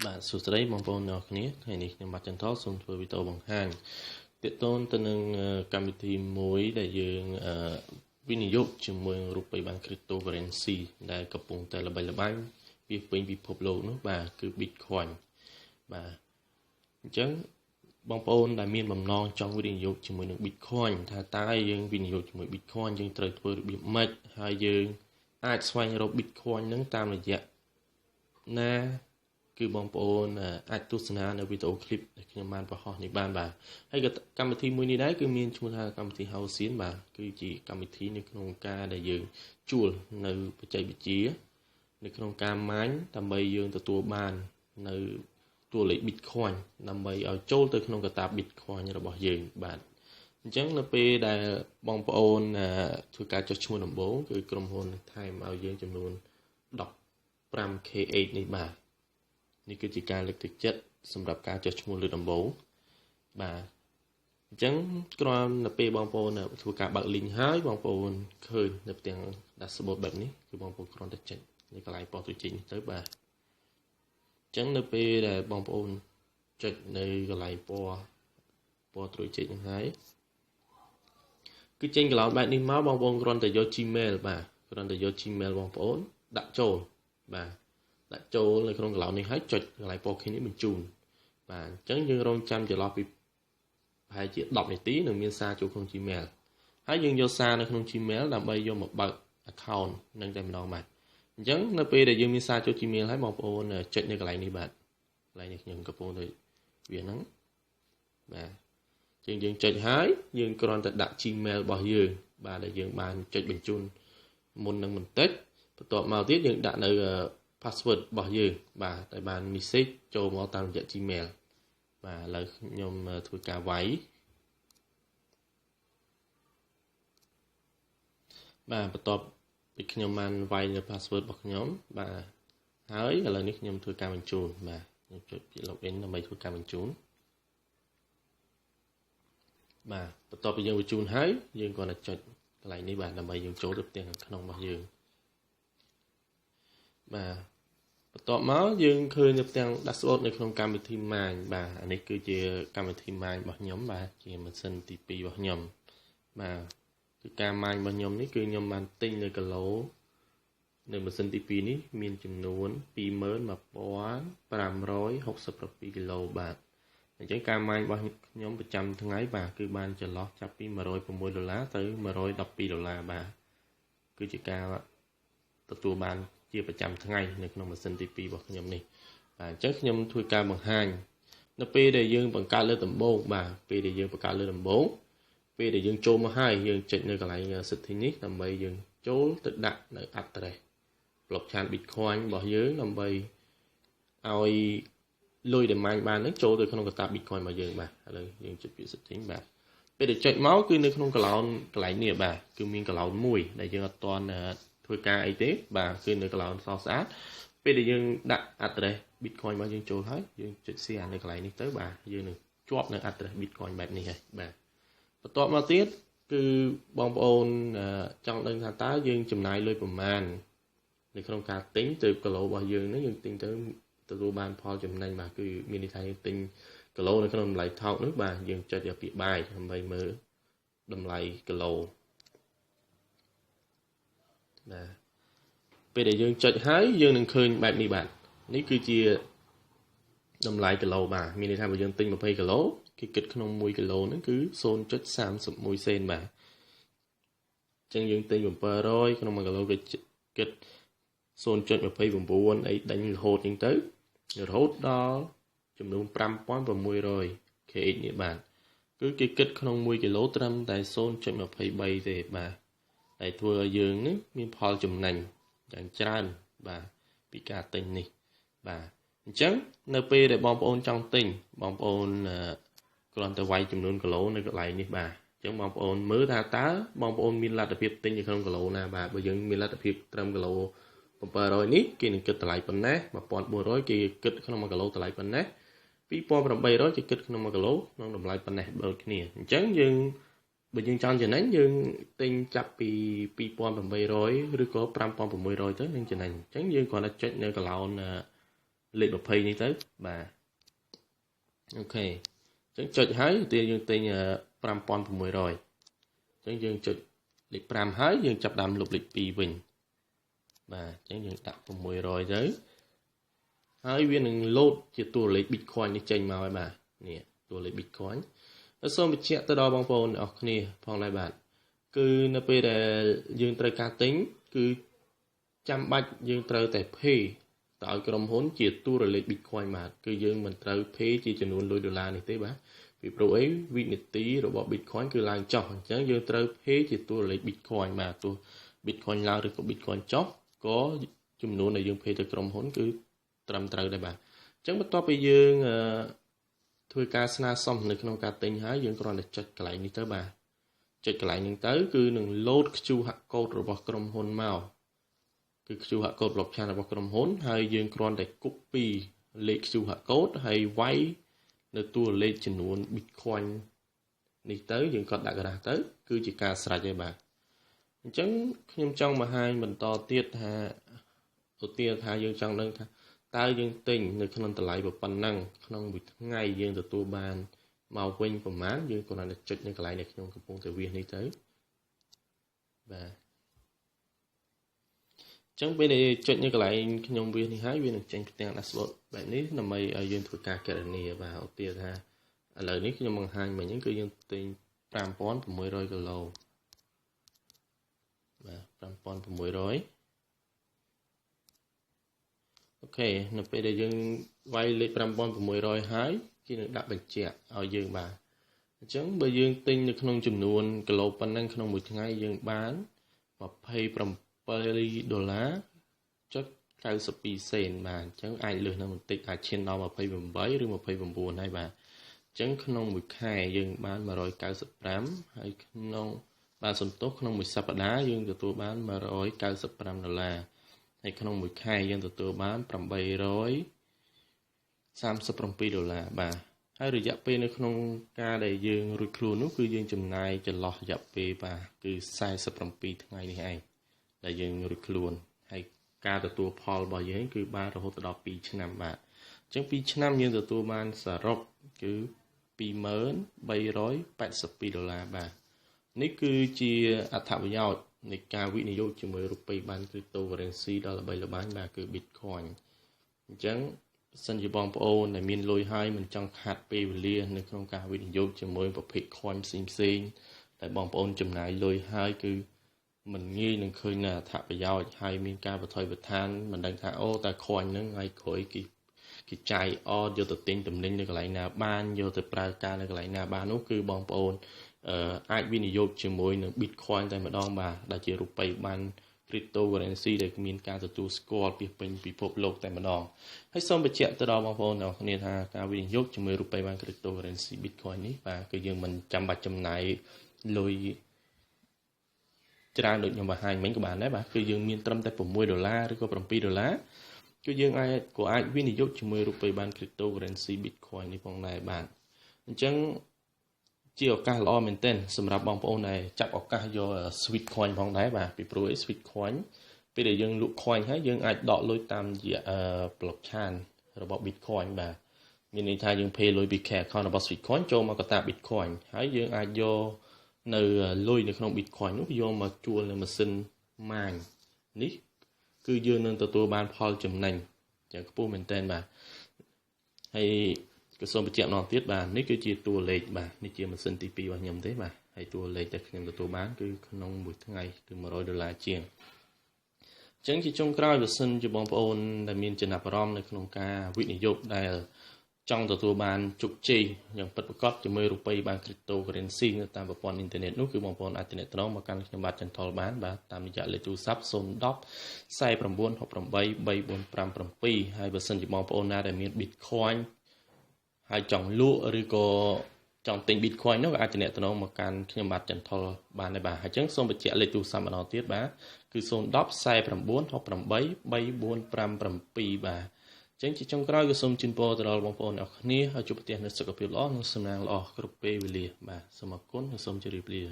បាទសួស្តីបងប្អូនអ្នកគ្នាថ្ងៃនេះខ្ញុំបាទចន្ទថសូមធ្វើវីដេអូបង្ហាញទាក់ទងទៅនឹងកម្មវិធីមួយដែលយើងវិនិយោគជាមួយរូបិយប័ណ្ណ cryptocurrency ដែលកំពុងតែល្បីល្បាញពីពេញពិភពលោកនោះបាទគឺ Bitcoin បាទអញ្ចឹងបងប្អូនដែលមានបំណងចង់វិនិយោគជាមួយនឹង Bitcoin ថាតើយើងវិនិយោគជាមួយ Bitcoin យើងត្រូវធ្វើរបៀបម៉េចហើយយើងអាចស្វែងរក Bitcoin នឹងតាមរយៈណាគឺបងប្អូនអាចទស្សនានៅវីដេអូឃ្លីបដែលខ្ញុំបានបង្ហោះនេះបានបាទហើយក៏កម្មវិធីមួយនេះដែរគឺមានឈ្មោះថាកម្មវិធី Housing បាទគឺជាកម្មវិធីនៅក្នុងការដែលយើងជួលនៅបច្ចេកវិទ្យានៅក្នុងការម៉ាញដើម្បីយើងទទួលបាននៅតួលេខ Bitcoin ដើម្បីឲ្យចូលទៅក្នុងកតាប Bitcoin របស់យើងបាទអញ្ចឹងនៅពេលដែលបងប្អូនធ្វើការចុះឈ្មោះដំបូងគឺក្រុមហ៊ុនថែមឲ្យយើងចំនួន 15K8 នេះបាទនេះគឺជាការលើកទឹកចិត្តសម្រាប់ការចុះឈ្មោះលើដំបូងបាទអញ្ចឹងគ្រាន់តែពេលបងប្អូនធ្វើការបើក link ហើយបងប្អូនឃើញនៅផ្ទាំង dashboard បែបនេះគឺបងប្អូនគ្រាន់តែចុចនៅកន្លែង post នេះទៅបាទអញ្ចឹងនៅពេលដែលបងប្អូនចុចនៅកន្លែងពណ៌ត្រួយចេញហ្នឹងហើយគឺចេញកន្លោនបែបនេះមកបងប្អូនគ្រាន់តែយក Gmail បាទគ្រាន់តែយក Gmail បងប្អូនដាក់ចូលបាទដាក់ចូលនៅក្នុងកន្លោននេះហើយចុចកន្លែងពណ៌ខៀវនេះបញ្ជូនបាទអញ្ចឹងយើងរងចាំចន្លោះពីប្រហែលជា10នាទីនឹងមានសារចូលក្នុង Gmail ហើយយើងយកសារនៅក្នុង Gmail ដើម្បីយកមកបើក account នឹងតែម្ដងបាទអញ្ចឹងនៅពេលដែលយើងមានសារចូល Gmail ហើយបងប្អូនចុចនៅកន្លែងនេះបាទកន្លែងនេះខ្ញុំកំពុងទៅវាហ្នឹងបាទយើងចុចហើយយើងគ្រាន់តែដាក់ Gmail របស់យើងបាទដែលយើងបានចុចបញ្ជូនមុននឹងបន្តិចបន្ទាប់មកទៀតយើងដាក់នៅpassword របស់យើងបាទដែលបាន message ចូលមកតាមរយៈ Gmail បាទឥឡូវខ្ញុំធ្វើការវាយបាទបន្ទាប់ពីខ្ញុំបានវាយនៅ password របស់ខ្ញុំបាទហើយឥឡូវនេះខ្ញុំធ្វើការបញ្ជូនបាទខ្ញុំចុចពាក្យ login ដើម្បីធ្វើការបញ្ជូនបាទបន្ទាប់ពីយើងបញ្ជូនហើយយើងគ្រាន់តែចុចកន្លែងនេះបាទដើម្បីយើងចូលទៅផ្ទាំងខាងក្នុងរបស់យើងបាទបន្ទាប់មកយើងឃើញនៅផ្ទាំង dashboard នៅក្នុងកម្មវិធី Mine បាទអានេះគឺជាកម្មវិធី Mine របស់ខ្ញុំបាទជាម៉ាស៊ីនទី2របស់ខ្ញុំបាទគឺការ Mine របស់ខ្ញុំនេះគឺខ្ញុំបានទិញនៅគីឡូនៅម៉ាស៊ីនទី2នេះមានចំនួន 21567 គីឡូបាទអញ្ចឹងការ Mine របស់ខ្ញុំប្រចាំថ្ងៃបាទគឺបានចន្លោះចាប់ពី$106ទៅ$112បាទគឺជាការទទួលបានជាប្រចាំថ្ងៃនៅក្នុងម៉ាស៊ីនទី2របស់ខ្ញុំនេះបាទអញ្ចឹងខ្ញុំធ្វើការបង្ហាញនៅពេលដែលយើងបង្កើតលើដំបូងបាទពេលដែលយើងបង្កើតលើដំបូងពេលដែលយើងចូលមកហើយយើងចុចនៅកន្លែងសិទ្ធិនេះដើម្បីយើងចូលទៅដាក់នៅ address blockchain Bitcoin របស់យើងដើម្បីឲ្យលុយដែលម៉ាញបាននឹងចូលទៅក្នុងកតាប Bitcoin របស់យើងបាទឥឡូវយើងចុចពាក្យ setting បាទពេលដែលចុចមកគឺនៅក្នុងកន្លែងនេះបាទគឺមានកន្លោនមួយដែលយើងអត់ទាន់ធ្វើការអីទេបាទគឺនៅកន្លោនសស្អាតពេលដែលយើងដាក់ address Bitcoin របស់យើងចូលហើយយើងចុច share នៅកន្លែងនេះទៅបាទយើងនឹងជាប់នៅ address Bitcoin បែបនេះហើយបាទបន្ទាប់មកទៀតគឺបងប្អូនចង់ដឹងថាតើយើងចំណាយលុយប្រមាណនៅក្នុងការទិញទៅគីឡូរបស់យើងនេះយើងទិញទៅទទួលបានផលចំណេញបាទគឺមានន័យថាយើងទិញគីឡូនៅក្នុងតម្លៃថោកនោះបាទយើងចុចយកពាក្យបាយដើម្បីមើលតម្លៃគីឡូបាទពេលដែលយើងចុចហើយយើងនឹងឃើញបែបនេះបាទនេះគឺជាតម្លៃគីឡូបាទមានន័យថាបើយើងទិញ20គីឡូគេគិតក្នុង1គីឡូហ្នឹងគឺ 0.31 សេនបាទអញ្ចឹងយើងទិញ700ក្នុង1គីឡូគេគិត 0.29 អីដេញរហូតហ្នឹងទៅរហូតដល់ចំនួន 5600 KH នេះបាទគឺគេគិតក្នុង1គីឡូត្រឹមតែ 0.23 ទេបាទដែលធ្វើឲ្យយើងនេះមានផលចំណេញយ៉ាងច្រើនបាទពីការទិញនេះបាទអញ្ចឹងនៅពេលដែលបងប្អូនចង់ទិញបងប្អូនគ្រាន់តែវាយចំនួនគីឡូនៅកន្លែងនេះបាទអញ្ចឹងបងប្អូនមើលថាតើបងប្អូនមានលទ្ធភាពទិញនៅក្នុងគីឡូណាបាទបើយើងមានលទ្ធភាពត្រឹមគីឡូ700នេះគេនឹងគិតតម្លៃប៉ុណ្ណេះ1400គេគិតក្នុង1គីឡូតម្លៃប៉ុណ្ណេះ2800គេគិតក្នុង1គីឡូក្នុងតម្លៃប៉ុណ្ណេះដូចគ្នាអញ្ចឹងយើងបើយើងចង់ចំណេញយើងទិញចាប់ពី2800ឬក៏5600ទៅនឹងចំណេញអញ្ចឹងយើងគ្រាន់តែចុចនៅកន្លោន លេខ20នេះទៅបាទអូខេអញ្ចឹងចុចហើយទីយើងទិញ5600អញ្ចឹងយើងចុចលេខ5ហើយយើងចាប់ដើមលុបលេខ2វិញបាទអញ្ចឹងយើងដាក់600ទៅហើយវានឹងលោតជាតួលេខ Bitcoin នេះចេញមកហើយបាទនេះតួលេខ Bitcoin ហើយសូមបញ្ជាក់ទៅដល់បងប្អូនអរគ្នាផងដែរបាទគឺនៅពេលដែលយើងត្រូវការទិញគឺចាំបាច់យើងត្រូវតែ pay ទៅឲ្យក្រុមហ៊ុនជាតួលេខ Bitcoin បាទគឺយើងមិនត្រូវ pay ជាចំនួនលុយដុល្លារនេះទេបាទពីព្រោះអីវិនាទីរបស់ Bitcoin គឺឡើងចុះអញ្ចឹងយើងត្រូវ pay ជាតួលេខ Bitcoin បាទទោះ Bitcoin ឡើងឬក៏ Bitcoin ចុះក៏ចំនួនដែលយើង pay ទៅក្រុមហ៊ុនគឺត្រឹមត្រូវដែរបាទអញ្ចឹងបន្ទាប់ពីយើងធ្វើការស្នើសុំនៅក្នុងការទិញហើយយើងគ្រាន់តែចុចកន្លែងនេះទៅបាទចុចកន្លែងនេះទៅគឺនឹងលោត QR code របស់ក្រុមហ៊ុនមកគឺ QR code blockchain របស់ក្រុមហ៊ុនហើយយើងគ្រាន់តែ copy លេខ QR code ហើយវាយនៅតួលេខចំនួន Bitcoin នេះទៅយើងក៏ដាក់ក្រាស់ទៅគឺជាការស្រេចហើយបាទអញ្ចឹងខ្ញុំចង់បង្ហាញបន្តទៀតថាឧទាហរណ៍ថាយើងចង់ដឹងថាតើយើងទិញនៅក្នុងតម្លៃប៉ុណ្ណឹងក្នុងមួយថ្ងៃយើងទទួលបានមកវិញប្រហែលយើងគ្រាន់តែចុចនៅកន្លែងដែលខ្ញុំកំពុងតែវាសនេះទៅបាទអញ្ចឹងពេលដែលចុចនៅកន្លែងខ្ញុំវាសនេះហើយវានឹងចេញផ្ទាំង dashboard បែបនេះដើម្បីឲ្យយើងធ្វើការគណនាបាទឧទាហរណ៍ថាឥឡូវនេះខ្ញុំបង្ហាញមិញហ្នឹងគឺយើងទិញ5600គីឡូបាទ5600អូខេនៅពេលដែលយើងវាយលេខ5600ហើយគេនឹងដាក់បញ្ជាក់ឲ្យយើងបាទអញ្ចឹងបើយើងទិញនៅក្នុងចំនួនគីឡូប៉ុណ្ណឹងក្នុងមួយថ្ងៃយើងបាន27ដុល្លារចុច92សេនបាទអញ្ចឹងអាចលើសនឹងបន្តិចអាចឈានដល់28ឬ29ហើយបាទអញ្ចឹងក្នុងមួយខែយើងបាន195ហើយក្នុងបាទសំទោសក្នុងមួយសប្តាហ៍យើងទទួលបាន195ដុល្លារហើយក្នុងមួយខែយើងទទួលបាន837ដុល្លារបាទហើយរយៈពេលនៅក្នុងការដែលយើងរួចខ្លួននោះគឺយើងចំណាយចន្លោះរយៈពេលបាទគឺ47ថ្ងៃនេះឯងដែលយើងរួចខ្លួនហើយការទទួលផលរបស់យើងគឺបានរហូតដល់2ឆ្នាំបាទអញ្ចឹង2ឆ្នាំយើងទទួលបានសរុបគឺ2382ដុល្លារបាទនេះគឺជាអត្ថប្រយោជន៍នៃការវិនិយោគជាមួយរូបិយប័ណ្ណ cryptocurrency ដ៏ល្បីល្បាញបាទគឺ Bitcoin អញ្ចឹងសិនជាបងប្អូនដែលមានលុយហើយមិនចង់ខាត់ពេលវេលានៅក្នុងការវិនិយោគជាមួយប្រភេទ coin ផ្សេងៗតែបងប្អូនចំណាយលុយហើយគឺមិនងាយនឹងឃើញនៅអត្ថប្រយោជន៍ហើយមានការបន្ថយបន្ថានមិនដឹងថាអូតែ coin ហ្នឹងហើយក្រោយគេចាយអត់យកទៅទិញតំណែងនៅកន្លែងណាបានយកទៅប្រើការនៅកន្លែងណាបាននោះគឺបងប្អូនអាចវិនិយោគជាមួយនឹង Bitcoin តែម្ដងបាទដែលជារូបិយប័ណ្ណ cryptocurrency ដែលមានការទទួលស្គាល់ពីពេញពិភពលោកតែម្ដងហើយសូមបញ្ជាក់ទៅដល់បងប្អូនទាំងគ្នាថាការវិនិយោគជាមួយរូបិយប័ណ្ណ cryptocurrency Bitcoin នេះបាទគឺយើងមិនចាំបាច់ចំណាយលុយច្រើនដូចខ្ញុំបង្ហាញមិញក៏បានដែរបាទគឺយើងមានត្រឹមតែ6ដុល្លារឬក៏7ដុល្លារគឺយើងអាចវិនិយោគជាមួយរូបិយប័ណ្ណ cryptocurrency Bitcoin នេះផងដែរបាទអញ្ចឹងជាឱកាសល្អមែនទែនសម្រាប់បងប្អូនដែលចាប់ឱកាសយក Sweet Coin ផងដែរបាទពីព្រោះ Sweet Coin ពេលដែលយើងលក់ coin ហើយយើងអាចដកលុយតាមរយៈ blockchain របស់ Bitcoin បាទមានន័យថាយើង pay លុយពី cash account របស់ Sweet Coin ចូលមកកតា Bitcoin ហើយយើងអាចយកនៅលុយនៅក្នុង Bitcoin នោះយកមកជួលនៅម៉ាស៊ីនម៉ាញនេះគឺយើងនឹងទទួលបានផលចំណេញយ៉ាងខ្ពស់មែនទែនបាទហើយក៏សូមបញ្ជាក់ម្ដងទៀតបាទនេះគឺជាតួលេខបាទនេះជាម៉ាស៊ីនទី2របស់ខ្ញុំទេបាទហើយតួលេខដែលខ្ញុំទទួលបានគឺក្នុងមួយថ្ងៃគឺ100ដុល្លារជាងអញ្ចឹងជាចុងក្រោយបើសិនជាបងប្អូនដែលមានចំណាប់អារម្មណ៍នៅក្នុងការវិនិយោគដែលចង់ទទួលបានជោគជ័យយ៉ាងពិតប្រាកដជាមួយរូបិយប័ណ្ណ cryptocurrency នៅតាមប្រព័ន្ធអ៊ីនធឺណិតនោះគឺបងប្អូនអាចទំនាក់ទំនងមកកាន់ខ្ញុំបាទចន្ទថុលបានបាទតាមរយៈលេខទូរស័ព្ទ010 4968 3457ហើយបើសិនជាបងប្អូនណាដែលមាន Bitcoin ហើយចង់លក់ឬក៏ចង់ទិញ Bitcoin នោះក៏អាចទំនាក់ទំនងមកកាន់ខ្ញុំបាទចន្ទថុលបានដែរបាទហើយអញ្ចឹងសូមបញ្ជាក់លេខទូរស័ព្ទម្ដងទៀតបាទគឺ010 4968 3457បាទអញ្ចឹងជាចុងក្រោយក៏សូមជូនពរទៅដល់បងប្អូនអ្នកគ្នាឲ្យជួបប្រទះនូវសុខភាពល្អនិងសំណាងល្អគ្រប់ពេលវេលាបាទសូមអរគុណនិងសូមជម្រាបលា